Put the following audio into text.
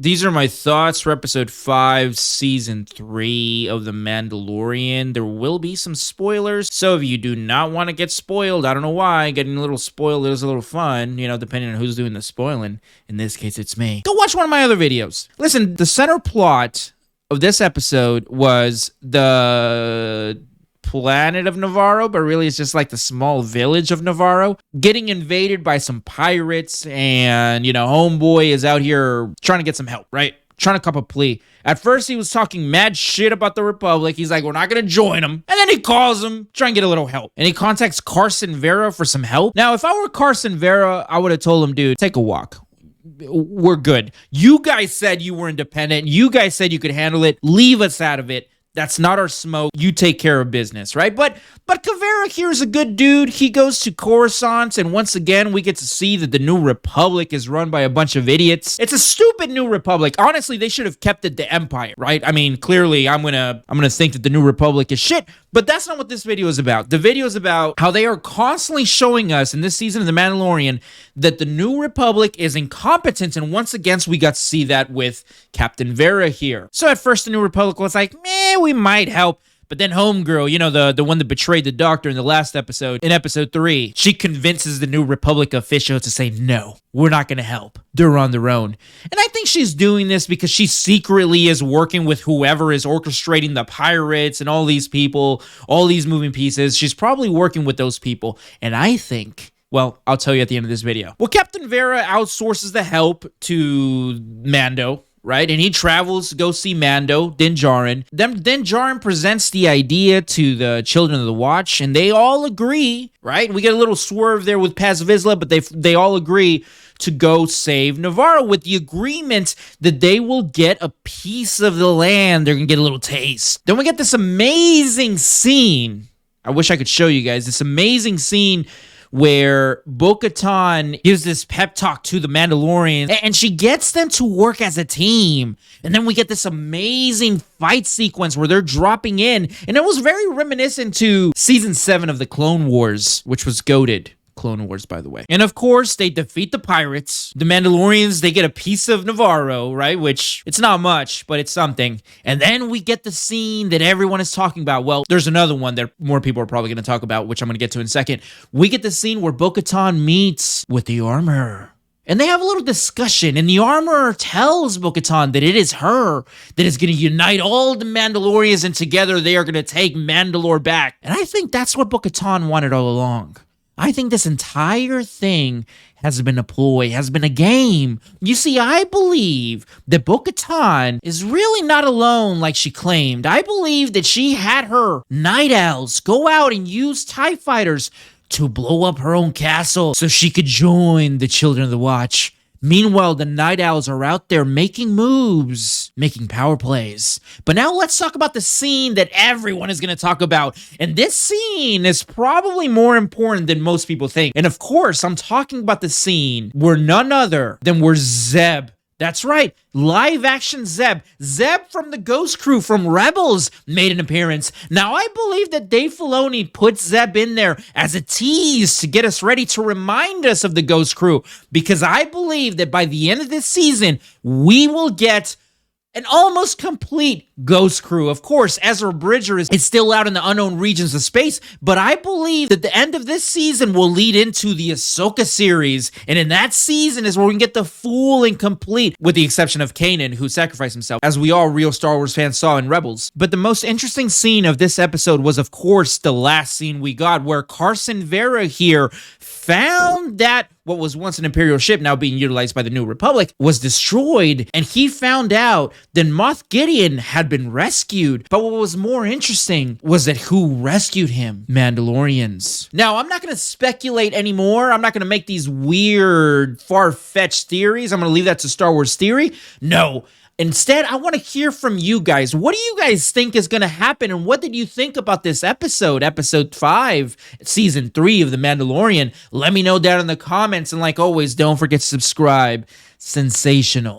These are my thoughts for episode 5, season 3 of The Mandalorian. There will be some spoilers, so if you do not want to get spoiled, I don't know why, getting a little spoiled is a little fun, you know, depending on who's doing the spoiling. In this case, it's me. Go watch one of my other videos. Listen, the center plot of this episode was the planet of Navarro, but really it's just like the small village of Navarro getting invaded by some pirates, and you know, homeboy is out here trying to get some help, right? Trying to cup a plea. At first he was talking mad shit about the Republic. He's like, we're not gonna join them. And then he calls him, try and get a little help. And he contacts Carson Vera for some help. Now, if I were Carson Vera, I would have told him, dude, take a walk. We're good. You guys said you were independent. You guys said you could handle it. Leave us out of it. That's not our smoke. You take care of business, right? But Kavera here is a good dude. He goes to Coruscant, and once again, we get to see that the New Republic is run by a bunch of idiots. It's a stupid New Republic. Honestly, they should have kept it the Empire, right? I mean, clearly, I'm gonna think that the New Republic is shit, but that's not what this video is about. The video is about how they are constantly showing us in this season of The Mandalorian that the New Republic is incompetent, and once again, we got to see that with Captain Vera here. So at first, the New Republic was like, meh, we might help. But then homegirl, you know, the one that betrayed the doctor in the last episode, in episode 3, she convinces the New Republic official to say, no, we're not going to help. They're on their own. And I think she's doing this because she secretly is working with whoever is orchestrating the pirates and all these people, all these moving pieces. She's probably working with those people. And I think, well, I'll tell you at the end of this video. Well, Captain Vera outsources the help to Mando, right? And he travels to go see Mando, Din Djarin. Then Din Djarin presents the idea to the Children of the Watch, and they all agree, right? We get a little swerve there with Paz Vizsla, but they all agree to go save Navarro with the agreement that they will get a piece of the land. They're going to get a little taste. Then we get this amazing scene. I wish I could show you guys this amazing scene where Bo-Katan gives this pep talk to the Mandalorians, and she gets them to work as a team. And then we get this amazing fight sequence where they're dropping in, and it was very reminiscent to Season 7 of the Clone Wars, which was goated. Clone Wars, by the way. And of course, they defeat the pirates. The Mandalorians, they get a piece of Navarro, right? Which, it's not much, but it's something. And then we get the scene that everyone is talking about. Well, there's another one that more people are probably going to talk about, which I'm going to get to in a second. We get the scene where Bo-Katan meets with the armorer. And they have a little discussion, and the armorer tells Bo-Katan that it is her that is going to unite all the Mandalorians, and together they are going to take Mandalore back. And I think that's what Bo-Katan wanted all along. I think this entire thing has been a ploy, has been a game. You see, I believe that Bo-Katan is really not alone like she claimed. I believe that she had her night owls go out and use TIE fighters to blow up her own castle so she could join the Children of the Watch. Meanwhile, the Night Owls are out there making moves, making power plays. But now let's talk about the scene that everyone is going to talk about. And this scene is probably more important than most people think. And of course, I'm talking about the scene where none other than where Zeb, that's right, live action Zeb. Zeb from the Ghost Crew from Rebels made an appearance. Now, I believe that Dave Filoni put Zeb in there as a tease to get us ready to remind us of the Ghost Crew, because I believe that by the end of this season, we will get an almost complete Ghost Crew. Of course, Ezra Bridger is still out in the unknown regions of space, but I believe that the end of this season will lead into the Ahsoka series, and in that season is where we can get the full and complete, with the exception of Kanan, who sacrificed himself, as we all real Star Wars fans saw in Rebels. But the most interesting scene of this episode was, of course, the last scene we got, where Carson Vera here found that what was once an Imperial ship, now being utilized by the New Republic, was destroyed, and he found out that Moff Gideon had been rescued. But what was more interesting was that who rescued him? Mandalorians. Now, I'm not going to speculate anymore. I'm not going to make these weird, far-fetched theories. I'm going to leave that to Star Wars Theory. No. Instead, I want to hear from you guys. What do you guys think is going to happen, and what did you think about this episode, episode 5, season 3 of The Mandalorian? Let me know down in the comments, and like always, don't forget to subscribe. Sensational.